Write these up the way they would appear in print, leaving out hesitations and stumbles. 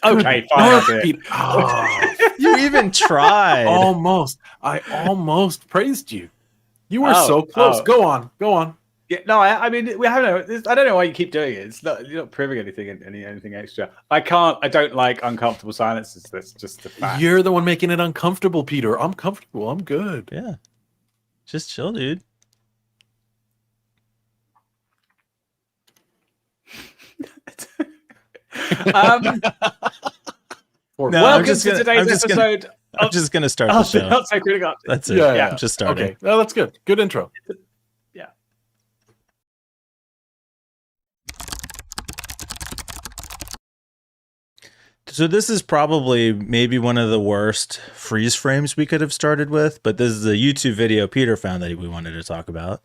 Okay, fine. I'll do it. Oh, You even tried. almost. I almost praised you. You were so close. Go on. Go on. Yeah, no, I mean, we haven't. I don't know why you keep doing it. It's not, you're not proving anything extra. I don't like uncomfortable silences. That's just a fact. You're the one making it uncomfortable, Peter. I'm comfortable. I'm good. Yeah. Just chill, dude. Welcome to today's episode. I'm just gonna start the show. I'll take it up. That's it. Yeah. Just starting. Okay. Well, that's good. Good intro. Yeah. So this is probably maybe one of the worst freeze frames we could have started with, but this is a YouTube video Peter found that we wanted to talk about.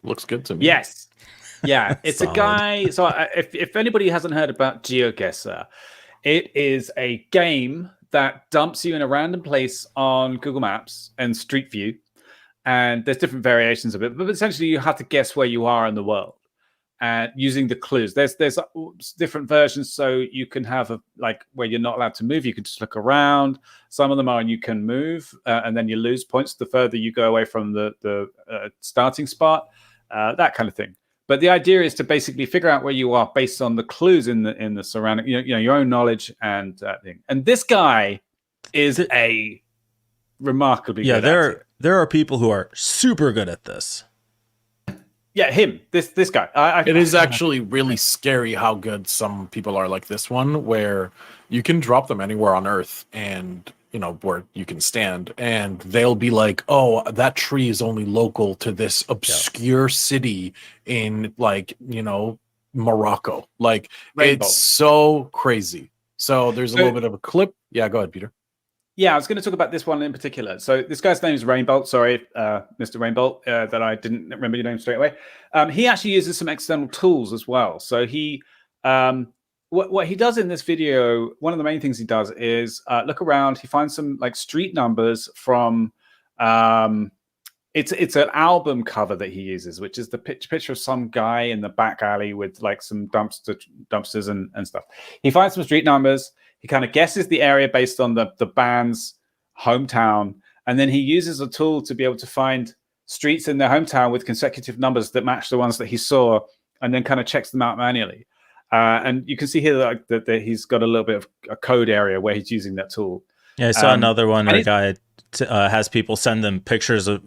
Looks good to me. Yes. Yeah, it's Solid. a guy. So if anybody hasn't heard about GeoGuessr, it is a game that dumps you in a random place on Google Maps and Street View, and there's different variations of it, but essentially you have to guess where you are in the world and using the clues. There's different versions, so you can have like where you're not allowed to move. You can just look around. Some of them are, and you can move, and then you lose points the further you go away from the starting spot. That kind of thing. But the idea is to basically figure out where you are based on the clues in the surrounding, your own knowledge and thing. And this guy is a remarkably good at it. There are people who are super good at this. Yeah, him. This guy. It is actually really scary how good some people are like this one, where you can drop them anywhere on Earth and where you can stand, and they'll be like, oh, that tree is only local to this obscure city in Morocco. Like, Rainbow. it's so crazy. So there's a little bit of a clip. Yeah, go ahead, Peter. Yeah, I was going to talk about this one in particular. So this guy's name is Rainbolt. Sorry, Mr. Rainbolt, that I didn't remember your name straight away. He actually uses some external tools as well. So he what he does in this video, one of the main things he does is look around. He finds some like street numbers from it's an album cover that he uses, which is the picture of some guy in the back alley with like some dumpsters and stuff. He finds some street numbers. He kind of guesses the area based on the band's hometown, and then he uses a tool to be able to find streets in their hometown with consecutive numbers that match the ones that he saw, and then kind of checks them out manually. And you can see here that he's got a little bit of a code area where he's using that tool. Yeah, I saw another one where a guy has people send them pictures of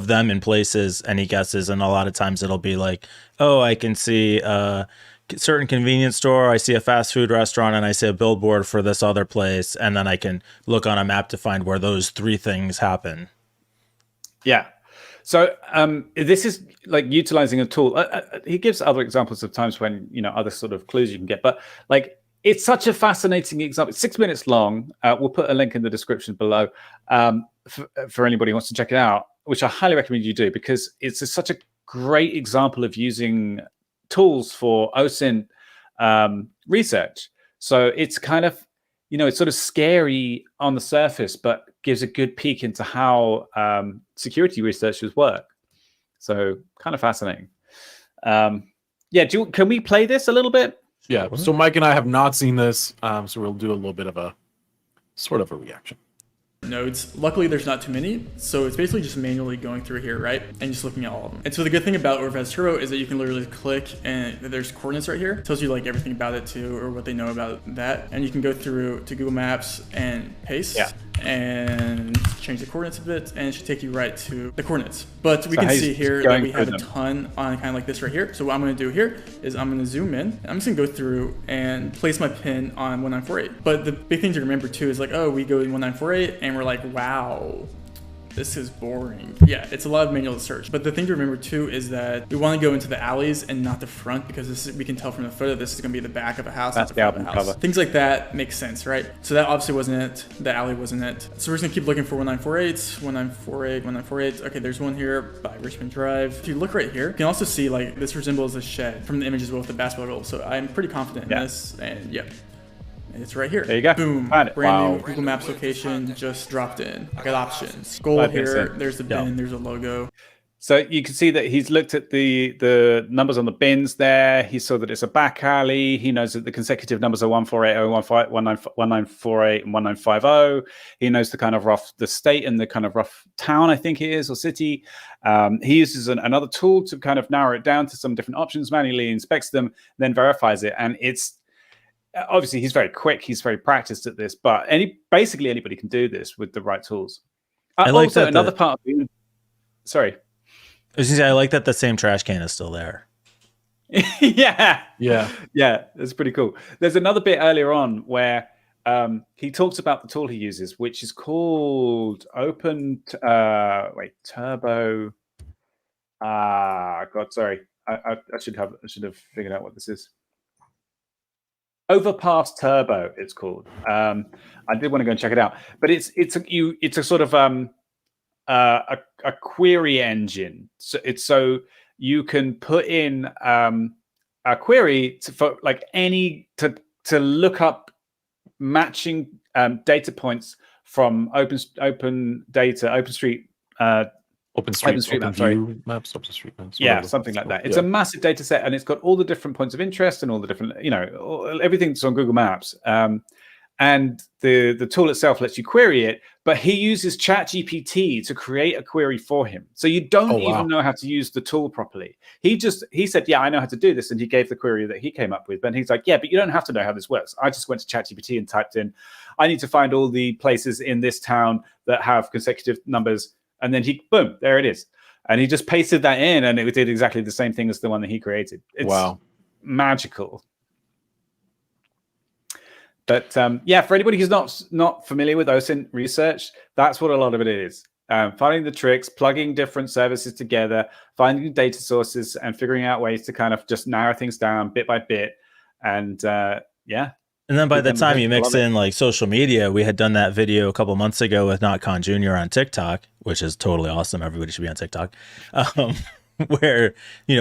them in places, and he guesses, and a lot of times it'll be like, oh, I can see a certain convenience store, I see a fast food restaurant, and I see a billboard for this other place, and then I can look on a map to find where those three things happen. Yeah. So this is like utilizing a tool. He gives other examples of times when, other sort of clues you can get. But like, it's such a fascinating example. It's 6 minutes long. We'll put a link in the description below for anybody who wants to check it out, which I highly recommend you do, because it's such a great example of using tools for OSINT research. So it's kind of, it's sort of scary on the surface, but gives a good peek into how security researchers work. So kind of fascinating. Yeah, can we play this a little bit? Yeah, so Mike and I have not seen this, so we'll do a little bit of a sort of a reaction. Nodes. Luckily, there's not too many, so it's basically just manually going through here, right? And just looking at all of them. And so the good thing about Overfast Turbo is that you can literally click and there's coordinates right here. It tells you like everything about it too, or what they know about that. And you can go through to Google Maps and paste and change the coordinates a bit, and it should take you right to the coordinates. But we can see here that we have a ton on kind of like this right here. So what I'm going to do here is I'm going to zoom in. I'm just going to go through and place my pin on 1948. But the big thing to remember too is like, oh, we go in 1948 and we're like, wow, this is boring. Yeah, it's a lot of manual search. But the thing to remember too is that we want to go into the alleys and not the front, because this is, we can tell from the photo this is going to be the back of a house. That's the album cover. Things like that make sense, right? So that obviously wasn't it. The alley wasn't it. So we're just going to keep looking for 1948, 1948, 1948. Okay, there's one here by Richmond Drive. If you look right here, you can also see like this resembles a shed from the image as well with the basketball goal. So I'm pretty confident in this, and yeah. It's right here. There you go. Boom. Brand new Google Maps location just dropped in. I got options. Goal here. There's the bin. There's a logo. So you can see that he's looked at the numbers on the bins there. He saw that it's a back alley. He knows that the consecutive numbers are 1480, 1948, and 1950. He knows the kind of the state and the kind of rough town, I think it is, or city. He uses another tool to kind of narrow it down to some different options, manually inspects them, then verifies it. And it's obviously he's very quick. He's very practiced at this, but basically anybody can do this with the right tools. I like also, that another part of sorry. I was gonna say, I like that the same trash can is still there. yeah, Yeah, that's pretty cool. There's another bit earlier on where he talks about the tool he uses, which is called Turbo. God, sorry. I should have figured out what this is. Overpass Turbo, it's called. I did want to go and check it out, but it's a sort of a query engine. So you can put in a query to look up matching data points from OpenStreet maps, OpenStreet maps. Yeah, something like that. It's a massive data set, and it's got all the different points of interest and all the different, everything that's on Google Maps. And the tool itself lets you query it, but he uses ChatGPT to create a query for him. So you don't even know how to use the tool properly. He said, yeah, I know how to do this. And he gave the query that he came up with. But he's like, yeah, but you don't have to know how this works. I just went to ChatGPT and typed in, I need to find all the places in this town that have consecutive numbers. And then boom, there it is. And he just pasted that in, and it did exactly the same thing as the one that he created. It's magical. But for anybody who's not familiar with OSINT research, that's what a lot of it is. Finding the tricks, plugging different services together, finding data sources, and figuring out ways to kind of just narrow things down bit by bit. And And then by the time you mix in like social media, we had done that video a couple months ago with Not Con Jr. on TikTok, which is totally awesome. Everybody should be on TikTok, where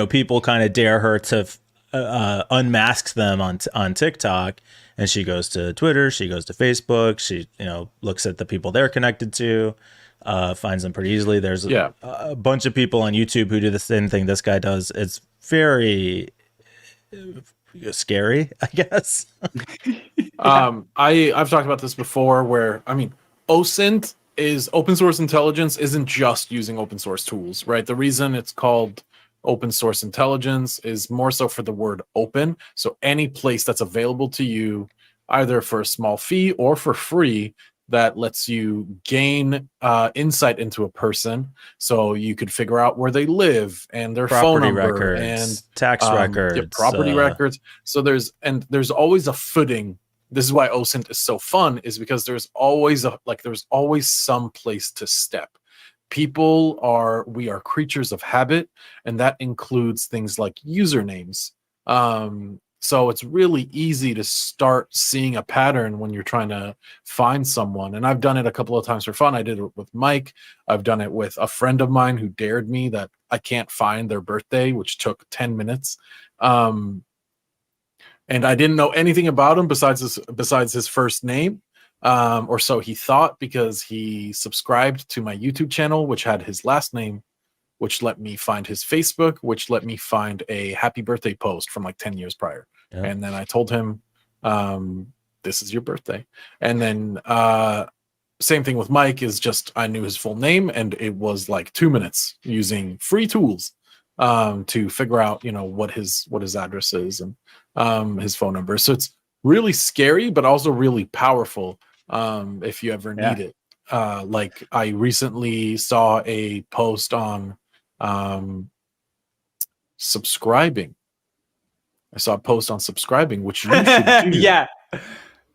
people kind of dare her to unmask them on TikTok. And she goes to Twitter, she goes to Facebook, she looks at the people they're connected to, finds them pretty easily. There's a bunch of people on YouTube who do the same thing this guy does. It's very scary, I guess. I've talked about this before, where OSINT is open source intelligence isn't just using open source tools, right? The reason it's called open source intelligence is more so for the word open. So any place that's available to you, either for a small fee or for free, that lets you gain insight into a person. So you could figure out where they live and their phone number records, and tax records, property records. So there's always a footing. This is why OSINT is so fun, is because there's always some place to step. We are creatures of habit, and that includes things like usernames. So it's really easy to start seeing a pattern when you're trying to find someone. And I've done it a couple of times for fun. I did it with Mike. I've done it with a friend of mine who dared me that I can't find their birthday, which took 10 minutes. And I didn't know anything about him besides his first name. Or so he thought, because he subscribed to my YouTube channel, which had his last name, which let me find his Facebook, which let me find a happy birthday post from like 10 years prior. Yeah. And then I told him, this is your birthday. And then same thing with Mike, is just I knew his full name, and it was like 2 minutes using free tools to figure out, what his address is and his phone number. So it's really scary, but also really powerful if you ever need it. Like I recently saw a post on subscribing. I saw a post on subscribing, which you should do. Yeah.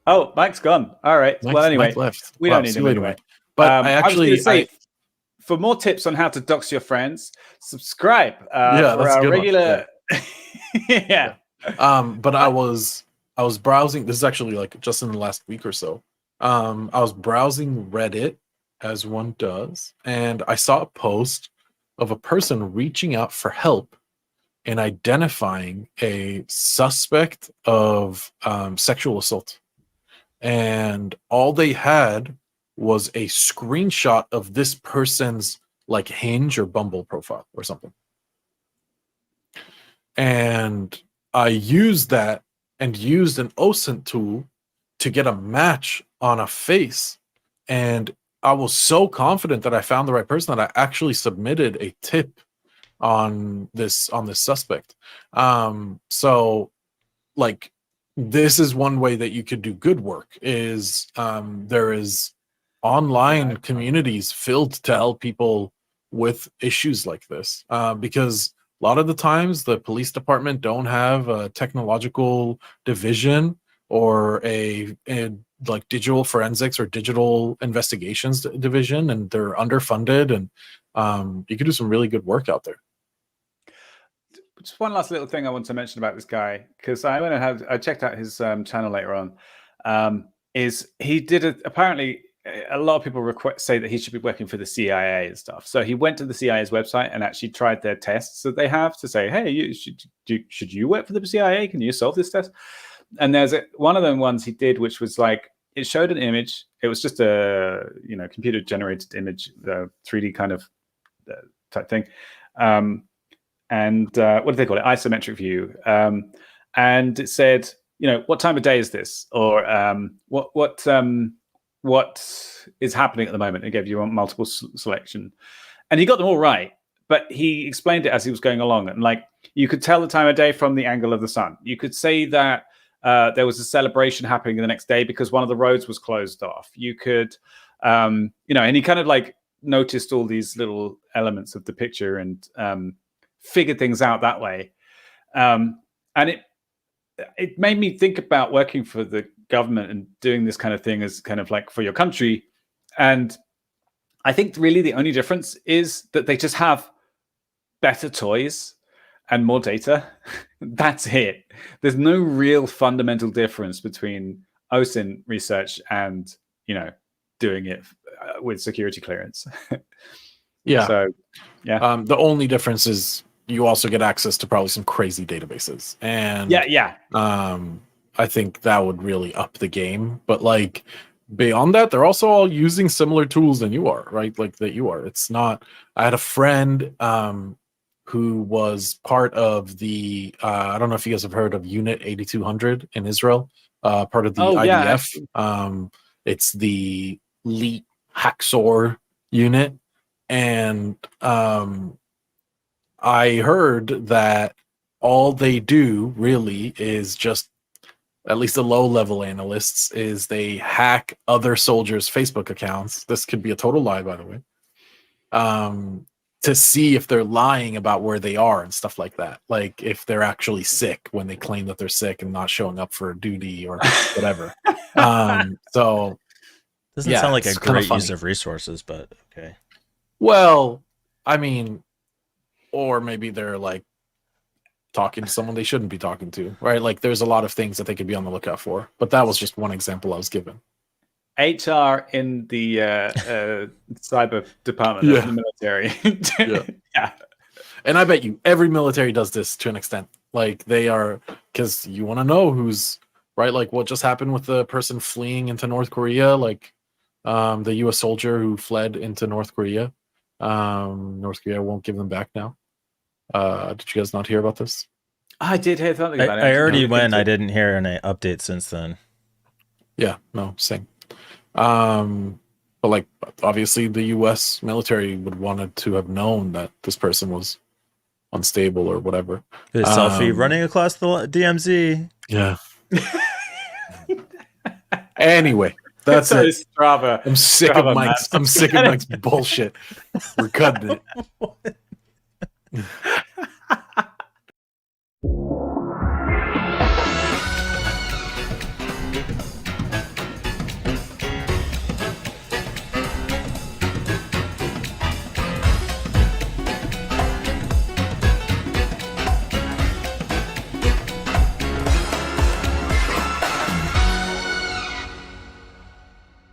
Oh, Mike's gone. All right. Well, anyway, Mike left. We don't need him anyway. But I actually say, for more tips on how to dox your friends, subscribe. For our regular. Yeah. But I was browsing. This is actually like just in the last week or so. I was browsing Reddit, as one does, and I saw a post of a person reaching out for help in identifying a suspect of sexual assault. And all they had was a screenshot of this person's like Hinge or Bumble profile or something. And I used that and used an OSINT tool to get a match on a face. And I was so confident that I found the right person that I actually submitted a tip on this suspect. So like this is one way that you could do good work is there is online communities filled to help people with issues like this, because a lot of the times the police department don't have a technological division or a like digital forensics or digital investigations division, and they're underfunded, and you can do some really good work out there. Just one last little thing I want to mention about this guy, because I checked out his channel later on. Is he did apparently a lot of people say that he should be working for the CIA and stuff. So he went to the CIA's website and actually tried their tests that they have to say, hey, should you work for the CIA? Can you solve this test? And there's one of the ones he did, which was like, it showed an image. It was just a computer generated image, the 3D kind of type thing. And what do they call it? Isometric view. And it said, what time of day is this? Or what is happening at the moment? It gave you a multiple selection. And he got them all right, but he explained it as he was going along. And like, you could tell the time of day from the angle of the sun. You could say that there was a celebration happening the next day because one of the roads was closed off. You could, and he kind of like noticed all these little elements of the picture and figured things out that way. And it made me think about working for the government and doing this kind of thing as kind of like for your country. And I think really the only difference is that they just have better toys and more data. That's it. There's no real fundamental difference between OSINT research and, doing it with security clearance. Yeah. So, yeah. The only difference is you also get access to probably some crazy databases. And yeah. I think that would really up the game. But like beyond that, they're also all using similar tools than you are, right? Like that you are. It's not. I had a friend who was part of the I don't know if you guys have heard of Unit 8200 in Israel, part of the IDF. Yeah. It's the elite Haxor unit, and I heard that all they do really is just, at least the low-level analysts, is they hack other soldiers' Facebook accounts. This could be a total lie, by the way, to see if they're lying about where they are and stuff like that. Like if they're actually sick when they claim that they're sick and not showing up for duty or whatever. So doesn't sound like a great use of resources, but okay. Well, I mean, or maybe they're like talking to someone they shouldn't be talking to, right? Like there's a lot of things that they could be on the lookout for, but that was just one example I was given. HR in the cyber department of the military. Yeah. And I bet you every military does this to an extent. Like they are, because you want to know who's right. Like what just happened with the person fleeing into North Korea, like the U.S. soldier who fled into North Korea. North Korea won't give them back now. Did you guys not hear about this? I did hear something about it. I already went. I didn't hear any update since then. Yeah, no, same. But like, obviously, the U.S. military would wanted to have known that this person was unstable or whatever. The selfie running across the DMZ. Yeah. Anyway, that's it. Strava. I'm sick of Mike's. I'm sick of Mike's bullshit. We're cutting it.